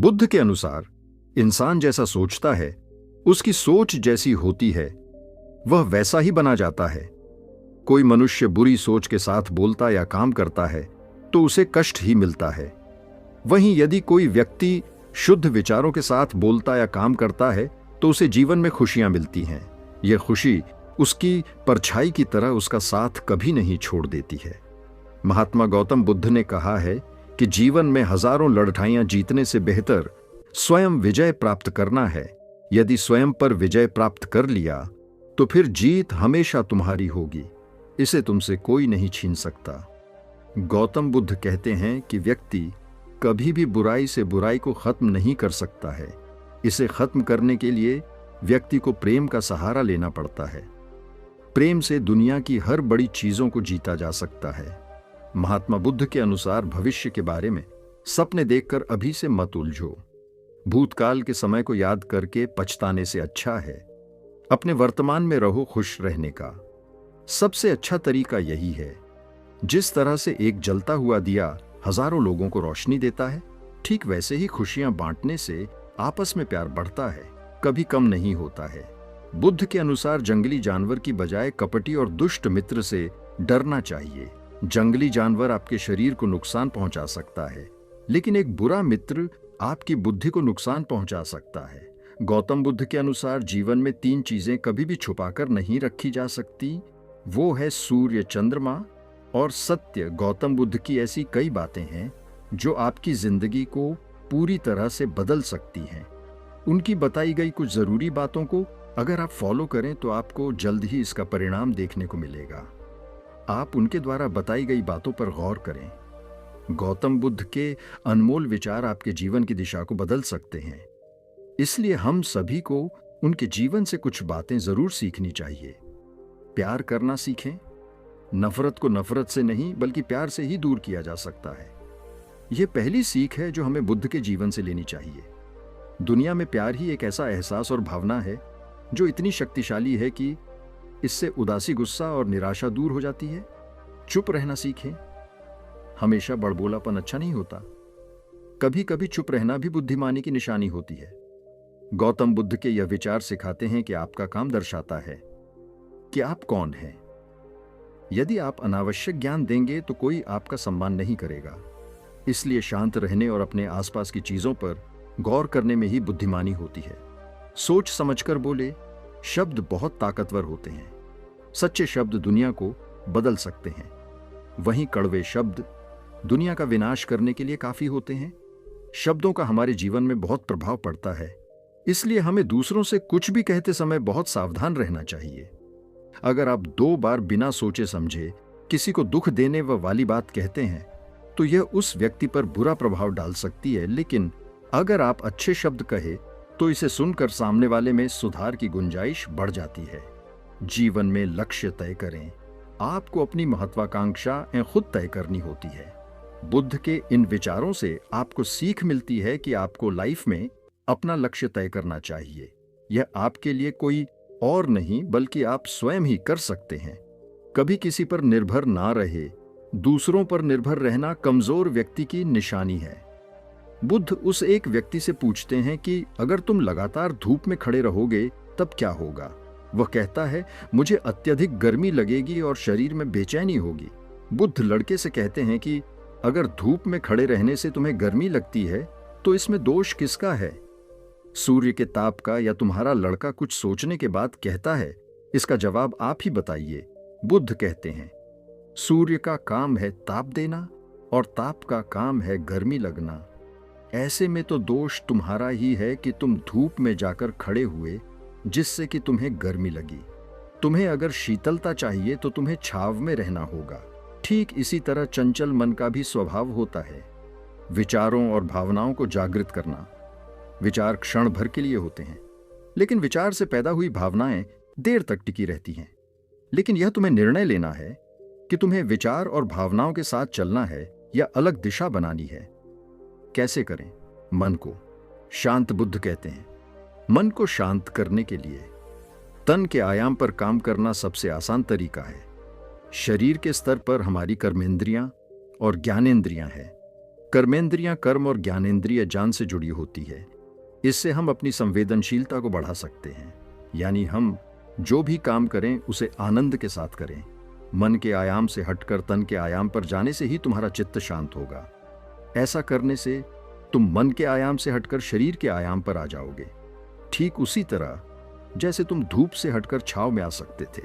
बुद्ध के अनुसार इंसान जैसा सोचता है, उसकी सोच जैसी होती है, वह वैसा ही बना जाता है। कोई मनुष्य बुरी सोच के साथ बोलता या काम करता है तो उसे कष्ट ही मिलता है। वहीं यदि कोई व्यक्ति शुद्ध विचारों के साथ बोलता या काम करता है तो उसे जीवन में खुशियां मिलती हैं। यह खुशी उसकी परछाई की तरह उसका साथ कभी नहीं छोड़ देती है। महात्मा गौतम बुद्ध ने कहा है कि जीवन में हजारों लड़ाइयां जीतने से बेहतर स्वयं विजय प्राप्त करना है। यदि स्वयं पर विजय प्राप्त कर लिया तो फिर जीत हमेशा तुम्हारी होगी, इसे तुमसे कोई नहीं छीन सकता। गौतम बुद्ध कहते हैं कि व्यक्ति कभी भी बुराई से बुराई को खत्म नहीं कर सकता है। इसे खत्म करने के लिए व्यक्ति को प्रेम का सहारा लेना पड़ता है। प्रेम से दुनिया की हर बड़ी चीजों को जीता जा सकता है। महात्मा बुद्ध के अनुसार भविष्य के बारे में सपने देखकर अभी से मत उलझो। भूतकाल के समय को याद करके पछताने से अच्छा है अपने वर्तमान में रहो खुश रहने का। सबसे अच्छा तरीका यही है। जिस तरह से एक जलता हुआ दिया हजारों लोगों को रोशनी देता है, ठीक वैसे ही खुशियां बांटने से आपस में प्यार बढ़ता है, कभी कम नहीं होता है। बुद्ध के अनुसार जंगली जानवर की बजाय कपटी और दुष्ट मित्र से डरना चाहिए। जंगली जानवर आपके शरीर को नुकसान पहुंचा सकता है, लेकिन एक बुरा मित्र आपकी बुद्धि को नुकसान पहुंचा सकता है। गौतम बुद्ध के अनुसार जीवन में 3 चीजें कभी भी छुपाकर नहीं रखी जा सकती। वो है सूर्य, चंद्रमा और सत्य। गौतम बुद्ध की ऐसी कई बातें हैं जो आपकी जिंदगी को पूरी तरह से बदल सकती हैं। उनकी बताई गई कुछ जरूरी बातों को अगर आप फॉलो करें तो आपको जल्द ही इसका परिणाम देखने को मिलेगा। आप उनके द्वारा बताई गई बातों पर गौर करें। गौतम बुद्ध के अनमोल विचार आपके जीवन की दिशा को बदल सकते हैं। इसलिए हम सभी को उनके जीवन से कुछ बातें जरूर सीखनी चाहिए। प्यार करना सीखें। नफरत को नफरत से नहीं बल्कि प्यार से ही दूर किया जा सकता है। यह पहली सीख है जो हमें बुद्ध के जीवन से लेनी चाहिए। दुनिया में प्यार ही एक ऐसा एहसास और भावना है जो इतनी शक्तिशाली है कि इससे उदासी, गुस्सा और निराशा दूर हो जाती है। चुप रहना सीखें। हमेशा बड़बोलापन अच्छा नहीं होता। कभी कभी चुप रहना भी बुद्धिमानी की निशानी होती है। गौतम बुद्ध के यह विचार सिखाते हैं कि आपका काम दर्शाता है कि आप कौन हैं। यदि आप अनावश्यक ज्ञान देंगे तो कोई आपका सम्मान नहीं करेगा। इसलिए शांत रहने और अपने आसपास की चीजों पर गौर करने में ही बुद्धिमानी होती है। सोच समझकर बोले। शब्द बहुत ताकतवर होते हैं। सच्चे शब्द दुनिया को बदल सकते हैं, वहीं कड़वे शब्द दुनिया का विनाश करने के लिए काफी होते हैं। शब्दों का हमारे जीवन में बहुत प्रभाव पड़ता है, इसलिए हमें दूसरों से कुछ भी कहते समय बहुत सावधान रहना चाहिए। अगर आप 2 बार बिना सोचे समझे किसी को दुख देने वाली बात कहते हैं तो यह उस व्यक्ति पर बुरा प्रभाव डाल सकती है, लेकिन अगर आप अच्छे शब्द कहे तो इसे सुनकर सामने वाले में सुधार की गुंजाइश बढ़ जाती है। जीवन में लक्ष्य तय करें। आपको अपनी महत्वाकांक्षा खुद तय करनी होती है। बुद्ध के इन विचारों से आपको सीख मिलती है कि आपको लाइफ में अपना लक्ष्य तय करना चाहिए। यह आपके लिए कोई और नहीं बल्कि आप स्वयं ही कर सकते हैं। कभी किसी पर निर्भर ना रहे। दूसरों पर निर्भर रहना कमजोर व्यक्ति की निशानी है। बुद्ध उस एक व्यक्ति से पूछते हैं कि अगर तुम लगातार धूप में खड़े रहोगे तब क्या होगा। वह कहता है, मुझे अत्यधिक गर्मी लगेगी और शरीर में बेचैनी होगी। बुद्ध लड़के से कहते हैं कि अगर धूप में खड़े रहने से तुम्हें गर्मी लगती है तो इसमें दोष किसका है, सूर्य के ताप का या तुम्हारा लड़का कुछ सोचने के बाद कहता है? इसका जवाब आप ही बताइए। बुद्ध कहते हैं, सूर्य का काम है ताप देना और ताप का काम है गर्मी लगना। ऐसे में तो दोष तुम्हारा ही है कि तुम धूप में जाकर खड़े हुए जिससे कि तुम्हें गर्मी लगी। तुम्हें अगर शीतलता चाहिए तो तुम्हें छाव में रहना होगा। ठीक इसी तरह चंचल मन का भी स्वभाव होता है। विचारों और भावनाओं को जागृत करना। विचार क्षण भर के लिए होते हैं, लेकिन विचार से पैदा हुई भावनाएं देर तक टिकी रहती हैं। लेकिन यह तुम्हें निर्णय लेना है कि तुम्हें विचार और भावनाओं के साथ चलना है या अलग दिशा बनानी है। कैसे करें? मन को शांत। बुद्ध कहते हैं, मन को शांत करने के लिए तन के आयाम पर काम करना सबसे आसान तरीका है। शरीर के स्तर पर हमारी कर्मेंद्रियां और ज्ञानेंद्रियां हैं। कर्मेंद्रियां कर्म और ज्ञानेंद्रिय जान से जुड़ी होती है। इससे हम अपनी संवेदनशीलता को बढ़ा सकते हैं, यानी हम जो भी काम करें उसे आनंद के साथ करें। मन के आयाम से हटकर तन के आयाम पर जाने से ही तुम्हारा चित्त शांत होगा। ऐसा करने से तुम मन के आयाम से हटकर शरीर के आयाम पर आ जाओगे, ठीक उसी तरह जैसे तुम धूप से हटकर छांव में आ सकते थे।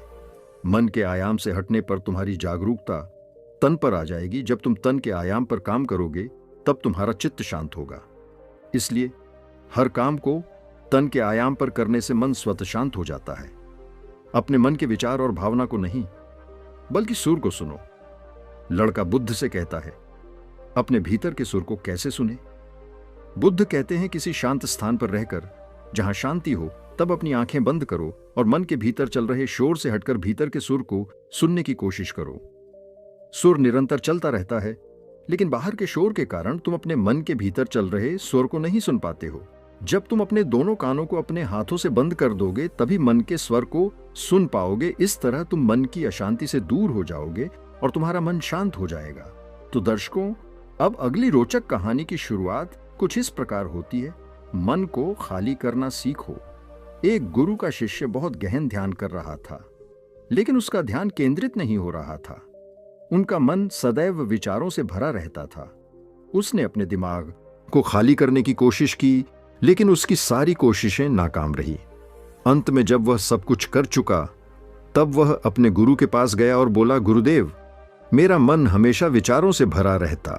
मन के आयाम से हटने पर तुम्हारी जागरूकता तन पर आ जाएगी। जब तुम तन के आयाम पर काम करोगे तब तुम्हारा चित्त शांत होगा। इसलिए हर काम को तन के आयाम पर करने से मन स्वतः शांत हो जाता है। अपने मन के विचार और भावना को नहीं, बल्कि सुर को सुनो। लड़का बुद्ध से कहता है, अपने भीतर के सुर को कैसे सुने? बुद्ध कहते हैं, किसी शांत स्थान पर रहकर जहां शांति हो तब अपनी आंखें बंद करो और मन के भीतर चल रहे शोर से हटकर भीतर के सुर को सुनने की कोशिश करो। सुर निरंतर चलता रहता है, लेकिन बाहर के शोर के कारण तुम अपने मन के भीतर चल रहे सुर को नहीं सुन पाते हो। जब तुम अपने दोनों कानों को अपने हाथों से बंद कर दोगे तभी मन के स्वर को सुन पाओगे। इस तरह तुम मन की अशांति से दूर हो जाओगे और तुम्हारा मन शांत हो जाएगा। तो दर्शकों, अब अगली रोचक कहानी की शुरुआत कुछ इस प्रकार होती है। मन को खाली करना सीखो। एक गुरु का शिष्य बहुत गहन ध्यान कर रहा था, लेकिन उसका ध्यान केंद्रित नहीं हो रहा था। उनका मन सदैव विचारों से भरा रहता था। उसने अपने दिमाग को खाली करने की कोशिश की, लेकिन उसकी सारी कोशिशें नाकाम रही। अंत में जब वह सब कुछ कर चुका, तब वह अपने गुरु के पास गया और बोला, गुरुदेव, मेरा मन हमेशा विचारों से भरा रहता।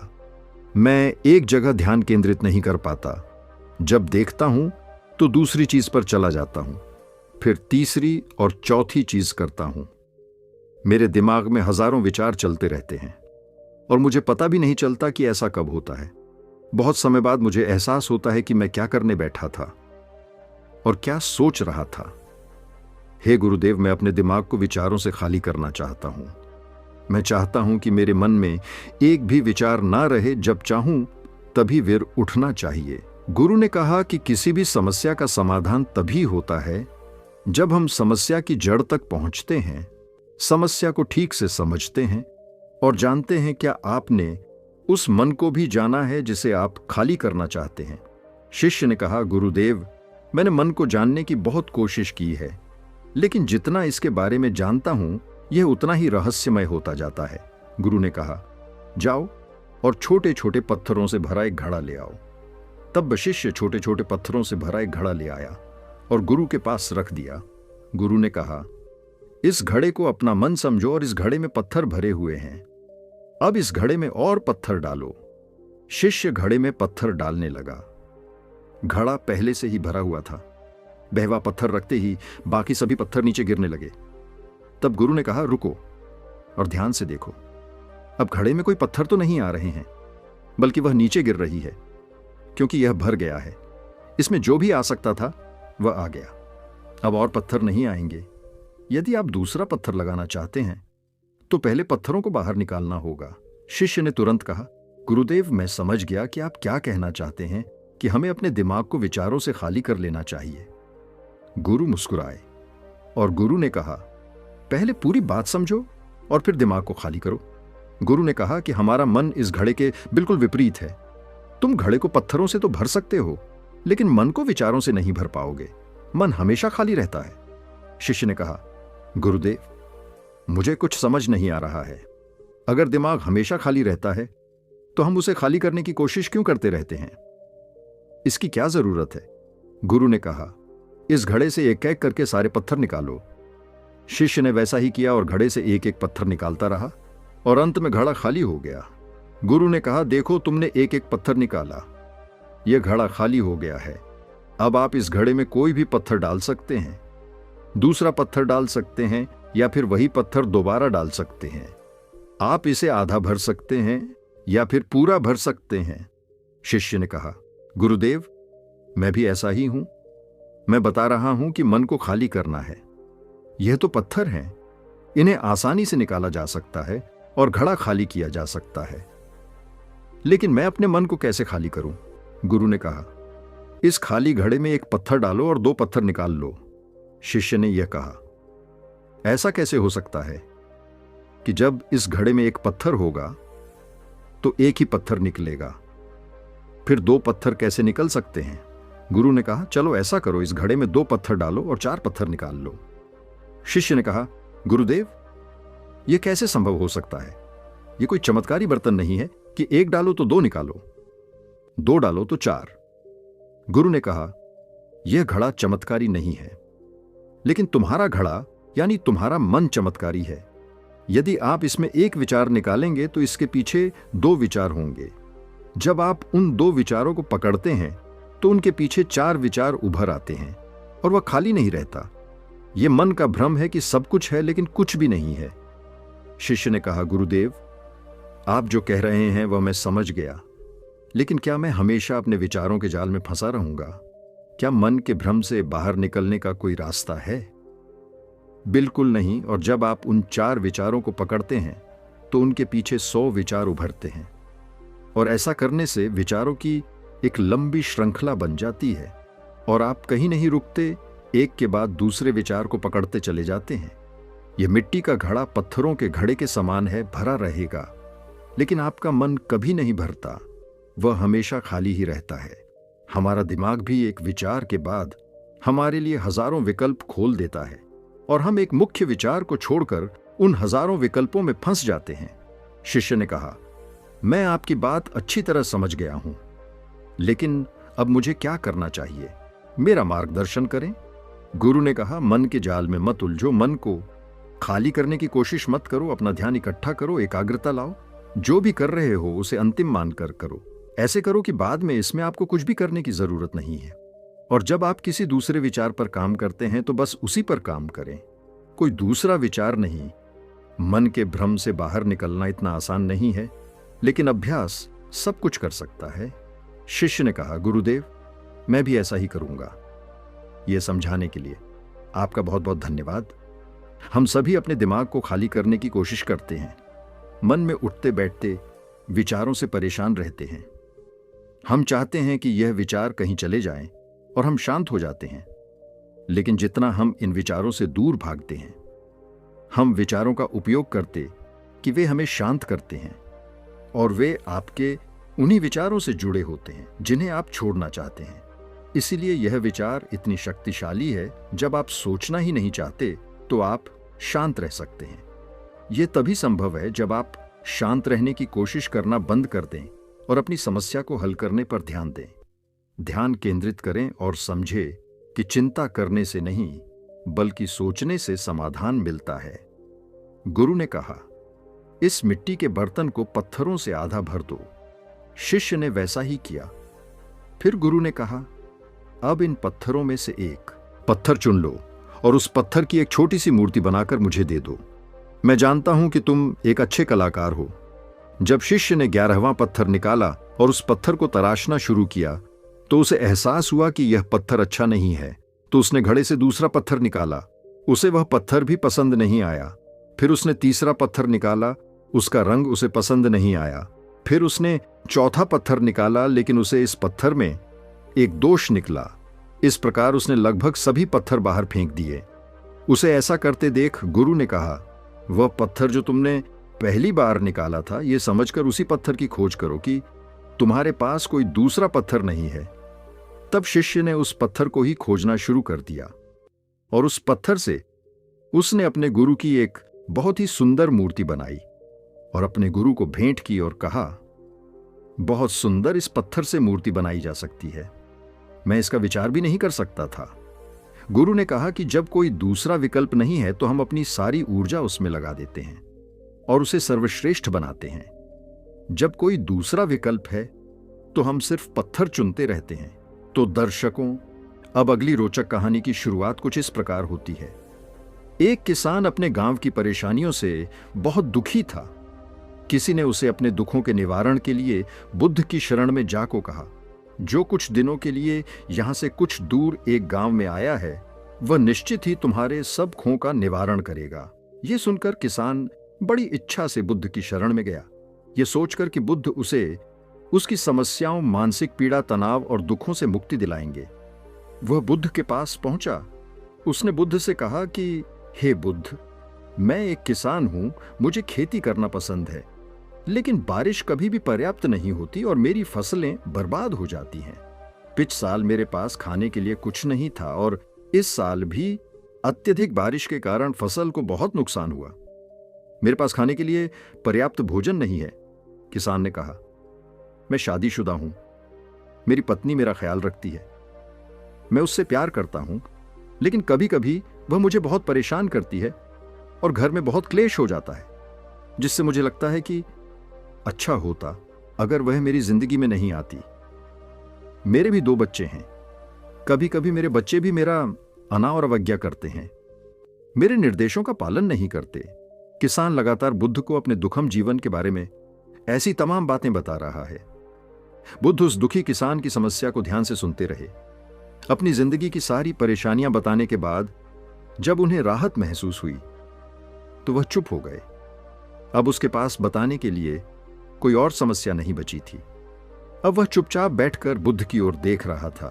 मैं एक जगह ध्यान केंद्रित नहीं कर पाता। जब देखता हूं तो दूसरी चीज पर चला जाता हूं, फिर तीसरी और चौथी चीज करता हूं। मेरे दिमाग में हजारों विचार चलते रहते हैं और मुझे पता भी नहीं चलता कि ऐसा कब होता है। बहुत समय बाद मुझे एहसास होता है कि मैं क्या करने बैठा था और क्या सोच रहा था। हे गुरुदेव, मैं अपने दिमाग को विचारों से खाली करना चाहता हूं। मैं चाहता हूं कि मेरे मन में एक भी विचार ना रहे। जब चाहूं तभी वीर उठना चाहिए। गुरु ने कहा कि किसी भी समस्या का समाधान तभी होता है जब हम समस्या की जड़ तक पहुंचते हैं, समस्या को ठीक से समझते हैं और जानते हैं क्या आपने उस मन को भी जाना है जिसे आप खाली करना चाहते हैं। शिष्य ने कहा, गुरुदेव, मैंने मन को जानने की बहुत कोशिश की है, लेकिन जितना इसके बारे में जानता हूं यह उतना ही रहस्यमय होता जाता है। गुरु ने कहा, जाओ और छोटे छोटे पत्थरों से भरा एक घड़ा ले आओ। तब शिष्य छोटे छोटे पत्थरों से भरा एक घड़ा ले आया और गुरु के पास रख दिया। गुरु ने कहा, इस घड़े को अपना मन समझो और इस घड़े में पत्थर भरे हुए हैं। अब इस घड़े में और पत्थर डालो। शिष्य घड़े में पत्थर डालने लगा। घड़ा पहले से ही भरा हुआ था। बहवा पत्थर रखते ही बाकी सभी पत्थर नीचे गिरने लगे। तब गुरु ने कहा, रुको और ध्यान से देखो। अब घड़े में कोई पत्थर तो नहीं आ रहे हैं, बल्कि वह नीचे गिर रही है, क्योंकि यह भर गया है। इसमें जो भी आ सकता था वह आ गया। अब और पत्थर नहीं आएंगे। यदि आप दूसरा पत्थर लगाना चाहते हैं तो पहले पत्थरों को बाहर निकालना होगा। शिष्य ने तुरंत कहा, गुरुदेव, मैं समझ गया कि आप क्या कहना चाहते हैं कि हमें अपने दिमाग को विचारों से खाली कर लेना चाहिए। गुरु मुस्कुराए और गुरु ने कहा, पहले पूरी बात समझो और फिर दिमाग को खाली करो। गुरु ने कहा कि हमारा मन इस घड़े के बिल्कुल विपरीत है। तुम घड़े को पत्थरों से तो भर सकते हो, लेकिन मन को विचारों से नहीं भर पाओगे। मन हमेशा खाली रहता है। शिष्य ने कहा, गुरुदेव, मुझे कुछ समझ नहीं आ रहा है। अगर दिमाग हमेशा खाली रहता है तो हम उसे खाली करने की कोशिश क्यों करते रहते हैं? इसकी क्या जरूरत है? गुरु ने कहा, इस घड़े से एक एक करके सारे पत्थर निकालो। शिष्य ने वैसा ही किया और घड़े से एक एक पत्थर निकालता रहा और अंत में घड़ा खाली हो गया। गुरु ने कहा, देखो, तुमने एक एक पत्थर निकाला, यह घड़ा खाली हो गया है। अब आप इस घड़े में कोई भी पत्थर डाल सकते हैं, दूसरा पत्थर डाल सकते हैं या फिर वही पत्थर दोबारा डाल सकते हैं। आप इसे आधा भर सकते हैं या फिर पूरा भर सकते हैं। शिष्य ने कहा, गुरुदेव, मैं भी ऐसा ही हूं। मैं बता रहा हूं कि मन को खाली करना है। यह तो पत्थर हैं, इन्हें आसानी से निकाला जा सकता है और घड़ा खाली किया जा सकता है, लेकिन मैं अपने मन को कैसे खाली करूं? गुरु ने कहा, इस खाली घड़े में एक पत्थर डालो और दो पत्थर निकाल लो। शिष्य ने यह कहा, ऐसा कैसे हो सकता है कि जब इस घड़े में एक पत्थर होगा तो एक ही पत्थर निकलेगा, फिर 2 पत्थर कैसे निकल सकते हैं? गुरु ने कहा, चलो ऐसा करो, इस घड़े में 2 पत्थर डालो और 4 पत्थर निकाल लो। शिष्य ने कहा, गुरुदेव, यह कैसे संभव हो सकता है? यह कोई चमत्कारी बर्तन नहीं है कि 1 डालो तो 2 निकालो, 2 डालो तो 4। गुरु ने कहा, यह घड़ा चमत्कारी नहीं है, लेकिन तुम्हारा घड़ा यानी तुम्हारा मन चमत्कारी है। यदि आप इसमें 1 विचार निकालेंगे तो इसके पीछे 2 विचार होंगे। जब आप उन 2 विचारों को पकड़ते हैं तो उनके पीछे 4 विचार उभर आते हैं और वह खाली नहीं रहता। यह मन का भ्रम है कि सब कुछ है लेकिन कुछ भी नहीं है। शिष्य ने कहा, गुरुदेव, आप जो कह रहे हैं वह मैं समझ गया, लेकिन क्या मैं हमेशा अपने विचारों के जाल में फंसा रहूंगा? क्या मन के भ्रम से बाहर निकलने का कोई रास्ता है? बिल्कुल नहीं। और जब आप उन 4 विचारों को पकड़ते हैं तो उनके पीछे 100 विचार उभरते हैं और ऐसा करने से विचारों की एक लंबी श्रृंखला बन जाती है और आप कहीं नहीं रुकते, एक के बाद दूसरे विचार को पकड़ते चले जाते हैं। यह मिट्टी का घड़ा पत्थरों के घड़े के समान है, भरा रहेगा, लेकिन आपका मन कभी नहीं भरता, वह हमेशा खाली ही रहता है। हमारा दिमाग भी एक विचार के बाद हमारे लिए हजारों विकल्प खोल देता है और हम एक मुख्य विचार को छोड़कर उन हजारों विकल्पों में फंस जाते हैं। शिष्य ने कहा, मैं आपकी बात अच्छी तरह समझ गया हूं, लेकिन अब मुझे क्या करना चाहिए? मेरा मार्गदर्शन करें। गुरु ने कहा, मन के जाल में मत उलझो, मन को खाली करने की कोशिश मत करो, अपना ध्यान इकट्ठा करो, एकाग्रता लाओ। जो भी कर रहे हो उसे अंतिम मानकर करो। ऐसे करो कि बाद में इसमें आपको कुछ भी करने की जरूरत नहीं है। और जब आप किसी दूसरे विचार पर काम करते हैं तो बस उसी पर काम करें, कोई दूसरा विचार नहीं। मन के भ्रम से बाहर निकलना इतना आसान नहीं है, लेकिन अभ्यास सब कुछ कर सकता है। शिष्य ने कहा, गुरुदेव, मैं भी ऐसा ही करूंगा। यह समझाने के लिए आपका बहुत बहुत धन्यवाद। हम सभी अपने दिमाग को खाली करने की कोशिश करते हैं, मन में उठते बैठते विचारों से परेशान रहते हैं। हम चाहते हैं कि यह विचार कहीं चले जाएं और हम शांत हो जाते हैं, लेकिन जितना हम इन विचारों से दूर भागते हैं, हम विचारों का उपयोग करते कि वे हमें शांत करते हैं और वे आपके उन्हीं विचारों से जुड़े होते हैं जिन्हें आप छोड़ना चाहते हैं। इसीलिए यह विचार इतनी शक्तिशाली है, जब आप सोचना ही नहीं चाहते तो आप शांत रह सकते हैं। यह तभी संभव है जब आप शांत रहने की कोशिश करना बंद कर दें और अपनी समस्या को हल करने पर ध्यान दें। ध्यान केंद्रित करें और समझें कि चिंता करने से नहीं, बल्कि सोचने से समाधान मिलता है। गुरु ने कहा, इस मिट्टी के बर्तन को पत्थरों से आधा भर दो। शिष्य ने वैसा ही किया। फिर गुरु ने कहा, अब इन पत्थरों में से एक पत्थर चुन लो और उस पत्थर की एक छोटी सी मूर्ति बनाकर मुझे दे दो। मैं जानता हूं कि तुम एक अच्छे कलाकार हो। जब शिष्य ने 11वां पत्थर निकाला और उस पत्थर को तराशना शुरू किया तो उसे एहसास हुआ कि यह पत्थर अच्छा नहीं है, तो उसने घड़े से दूसरा पत्थर निकाला। उसे वह पत्थर भी पसंद नहीं आया। फिर उसने तीसरा पत्थर निकाला, उसका रंग उसे पसंद नहीं आया। फिर उसने चौथा पत्थर निकाला, लेकिन उसे इस पत्थर में एक दोष निकला। इस प्रकार उसने लगभग सभी पत्थर बाहर फेंक दिए। उसे ऐसा करते देख गुरु ने कहा, वह पत्थर जो तुमने पहली बार निकाला था, यह समझकर उसी पत्थर की खोज करो कि तुम्हारे पास कोई दूसरा पत्थर नहीं है। तब शिष्य ने उस पत्थर को ही खोजना शुरू कर दिया और उस पत्थर से उसने अपने गुरु की एक बहुत ही सुंदर मूर्ति बनाई और अपने गुरु को भेंट की और कहा, बहुत सुंदर इस पत्थर से मूर्ति बनाई जा सकती है। मैं इसका विचार भी नहीं कर सकता था। गुरु ने कहा कि जब कोई दूसरा विकल्प नहीं है तो हम अपनी सारी ऊर्जा उसमें लगा देते हैं और उसे सर्वश्रेष्ठ बनाते हैं। जब कोई दूसरा विकल्प है तो हम सिर्फ पत्थर चुनते रहते हैं। तो दर्शकों, अब अगली रोचक कहानी की शुरुआत कुछ इस प्रकार होती है। एक किसान अपने गांव की परेशानियों से बहुत दुखी था। किसी ने उसे अपने दुखों के निवारण के लिए बुद्ध की शरण में जाको कहा। जो कुछ दिनों के लिए यहां से कुछ दूर एक गांव में आया है, वह निश्चित ही तुम्हारे सब खों का निवारण करेगा। यह सुनकर किसान बड़ी इच्छा से बुद्ध की शरण में गया, यह सोचकर कि बुद्ध उसे उसकी समस्याओं, मानसिक पीड़ा, तनाव और दुखों से मुक्ति दिलाएंगे। वह बुद्ध के पास पहुंचा। उसने बुद्ध से कहा कि हे बुद्ध, मैं एक किसान हूं, मुझे खेती करना पसंद है, लेकिन बारिश कभी भी पर्याप्त नहीं होती और मेरी फसलें बर्बाद हो जाती हैं। पिछ साल मेरे पास खाने के लिए कुछ नहीं था और इस साल भी अत्यधिक बारिश के कारण फसल को बहुत नुकसान हुआ। मेरे पास खाने के लिए पर्याप्त भोजन नहीं है। किसान ने कहा, मैं शादीशुदा हूं, मेरी पत्नी मेरा ख्याल रखती है, मैं उससे प्यार करता हूं, लेकिन कभी कभी वह मुझे बहुत परेशान करती है और घर में बहुत क्लेश हो जाता है, जिससे मुझे लगता है कि अच्छा होता अगर वह मेरी जिंदगी में नहीं आती। मेरे भी 2 बच्चे हैं। कभी कभी मेरे बच्चे भी मेरा अना और अवज्ञा करते हैं, मेरे निर्देशों का पालन नहीं करते। किसान लगातार बुद्ध को अपने दुखम जीवन के बारे में ऐसी तमाम बातें बता रहा है। बुद्ध उस दुखी किसान की समस्या को ध्यान से सुनते रहे। अपनी जिंदगी की सारी परेशानियां बताने के बाद जब उन्हें राहत महसूस हुई तो वह चुप हो गए। अब उसके पास बताने के लिए कोई और समस्या नहीं बची थी। अब वह चुपचाप बैठकर बुद्ध की ओर देख रहा था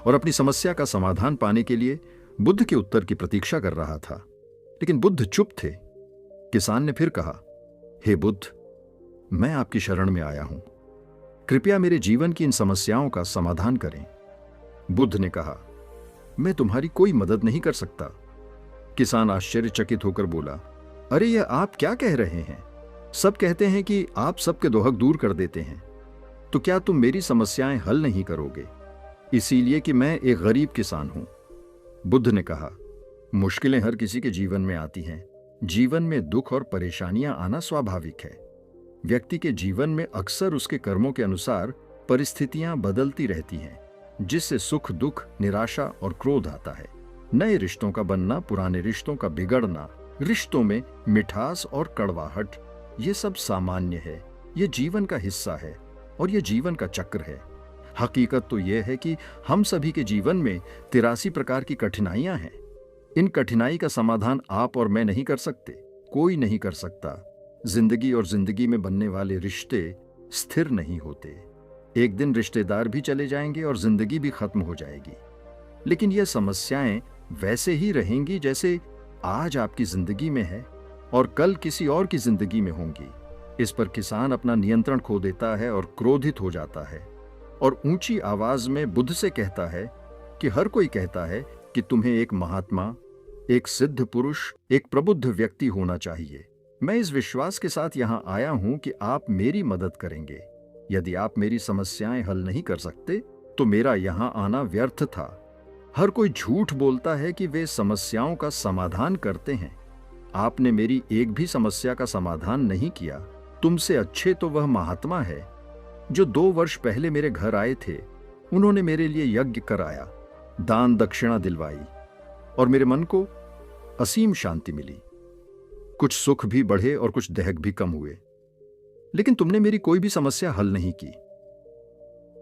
और अपनी समस्या का समाधान पाने के लिए बुद्ध के उत्तर की प्रतीक्षा कर रहा था। लेकिन बुद्ध चुप थे। किसान ने फिर कहा, हे बुद्ध, मैं आपकी शरण में आया हूं, कृपया मेरे जीवन की इन समस्याओं का समाधान करें। बुद्ध ने कहा, मैं तुम्हारी कोई मदद नहीं कर सकता। किसान आश्चर्यचकित होकर बोला, अरे यह आप क्या कह रहे हैं? सब कहते हैं कि आप सबके दोहक दूर कर देते हैं, तो क्या तुम मेरी समस्याएं हल नहीं करोगे? इसीलिए कि मैं एक गरीब किसान हूं। बुद्ध ने कहा, मुश्किलें हर किसी के जीवन में आती हैं। जीवन में दुख और परेशानियां आना स्वाभाविक है। व्यक्ति के जीवन में अक्सर उसके कर्मों के अनुसार परिस्थितियां बदलती रहती हैं, जिससे सुख, दुख, निराशा और क्रोध आता है। नए रिश्तों का बनना, पुराने रिश्तों का बिगड़ना, रिश्तों में मिठास और कड़वाहट, ये सब सामान्य है। ये जीवन का हिस्सा है और ये जीवन का चक्र है। हकीकत तो यह है कि हम सभी के जीवन में 83 प्रकार की कठिनाइयां हैं। इन कठिनाई का समाधान आप और मैं नहीं कर सकते, कोई नहीं कर सकता। जिंदगी और जिंदगी में बनने वाले रिश्ते स्थिर नहीं होते। एक दिन रिश्तेदार भी चले जाएंगे और जिंदगी भी खत्म हो जाएगी। लेकिन ये समस्याएं वैसे ही रहेंगी जैसे आज आपकी जिंदगी में है और कल किसी और की जिंदगी में होंगी। इस पर किसान अपना नियंत्रण खो देता है और क्रोधित हो जाता है और ऊंची आवाज में बुद्ध से कहता है कि हर कोई कहता है कि तुम्हें एक महात्मा, एक सिद्ध पुरुष, एक प्रबुद्ध व्यक्ति होना चाहिए। मैं इस विश्वास के साथ यहां आया हूं कि आप मेरी मदद करेंगे। यदि आप मेरी समस्याएं हल नहीं कर सकते तो मेरा यहां आना व्यर्थ था। हर कोई झूठ बोलता है कि वे समस्याओं का समाधान करते हैं। आपने मेरी एक भी समस्या का समाधान नहीं किया। तुमसे अच्छे तो वह महात्मा है जो 2 वर्ष पहले मेरे घर आए थे। उन्होंने मेरे लिए यज्ञ कराया, दान दक्षिणा दिलवाई और मेरे मन को असीम शांति मिली। कुछ सुख भी बढ़े और कुछ दहक भी कम हुए। लेकिन तुमने मेरी कोई भी समस्या हल नहीं की।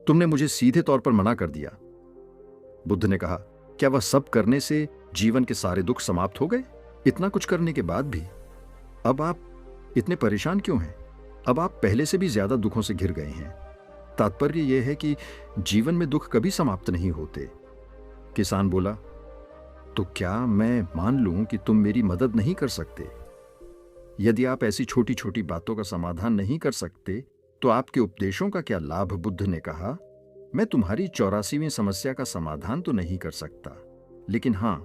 तुमने मुझे सीधे तौर पर मना कर दिया। बुद्ध ने कहा, क्या वह सब करने से जीवन के सारे दुख समाप्त हो गए? इतना कुछ करने के बाद भी अब आप इतने परेशान क्यों हैं? अब आप पहले से भी ज्यादा दुखों से घिर गए हैं। तात्पर्य यह है कि जीवन में दुख कभी समाप्त नहीं होते। किसान बोला, तो क्या मैं मान लूं कि तुम मेरी मदद नहीं कर सकते? यदि आप ऐसी छोटी छोटी बातों का समाधान नहीं कर सकते तो आपके उपदेशों का क्या लाभ? बुद्ध ने कहा, मैं तुम्हारी 84वीं समस्या का समाधान तो नहीं कर सकता, लेकिन हां,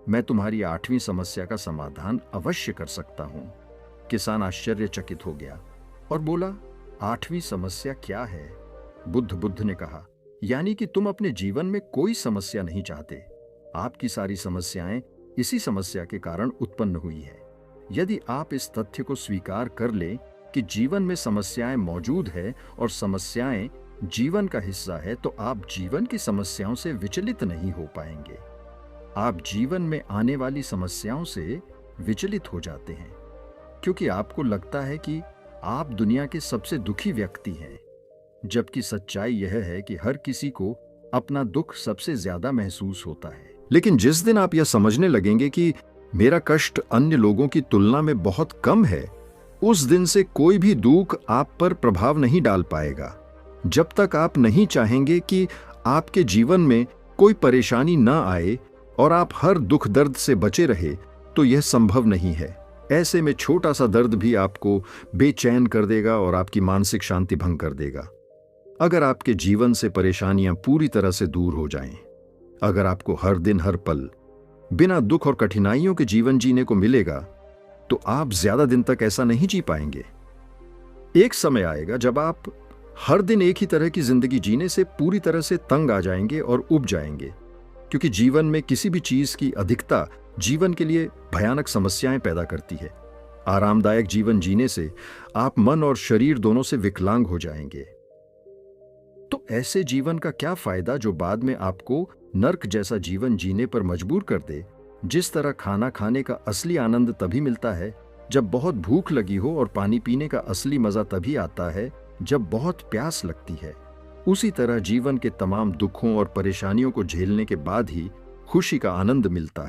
मैं तुम्हारी 8वीं समस्या का समाधान अवश्य कर सकता हूं। किसान आश्चर्यचकित हो गया और बोला, 8वीं समस्या क्या है? बुद्ध ने कहा, यानी कि तुम अपने जीवन में कोई समस्या नहीं चाहते। आपकी सारी समस्याएं इसी समस्या के कारण उत्पन्न हुई है। यदि आप इस तथ्य को स्वीकार कर लें कि जीवन में समस्याएं मौजूद है और समस्याएं जीवन का हिस्सा है, तो आप जीवन की समस्याओं से विचलित नहीं हो पाएंगे। आप जीवन में आने वाली समस्याओं से विचलित हो जाते हैं क्योंकि आपको लगता है कि आप दुनिया के सबसे दुखी व्यक्ति हैं, जबकि सच्चाई यह है कि हर किसी को अपना दुख सबसे ज्यादा महसूस होता है। लेकिन जिस दिन आप यह समझने लगेंगे कि मेरा कष्ट अन्य लोगों की तुलना में बहुत कम है, उस दिन से कोई भी दुख आप पर प्रभाव नहीं डाल पाएगा। जब तक आप नहीं चाहेंगे कि आपके जीवन में कोई परेशानी न आए और आप हर दुख दर्द से बचे रहे, तो यह संभव नहीं है। ऐसे में छोटा सा दर्द भी आपको बेचैन कर देगा और आपकी मानसिक शांति भंग कर देगा। अगर आपके जीवन से परेशानियां पूरी तरह से दूर हो जाएं, अगर आपको हर दिन हर पल बिना दुख और कठिनाइयों के जीवन जीने को मिलेगा, तो आप ज्यादा दिन तक ऐसा नहीं जी पाएंगे। एक समय आएगा जब आप हर दिन एक ही तरह की जिंदगी जीने से पूरी तरह से तंग आ जाएंगे और उब जाएंगे, क्योंकि जीवन में किसी भी चीज की अधिकता जीवन के लिए भयानक समस्याएं पैदा करती है। आरामदायक जीवन जीने से आप मन और शरीर दोनों से विकलांग हो जाएंगे। तो ऐसे जीवन का क्या फायदा जो बाद में आपको नर्क जैसा जीवन जीने पर मजबूर कर दे। जिस तरह खाना खाने का असली आनंद तभी मिलता है जब बहुत भूख लगी हो, और पानी पीने का असली मजा तभी आता है जब बहुत प्यास लगती है, उसी तरह जीवन के तमाम दुखों और परेशानियों को झेलने के बाद ही खुशी का आनंद मिलता है।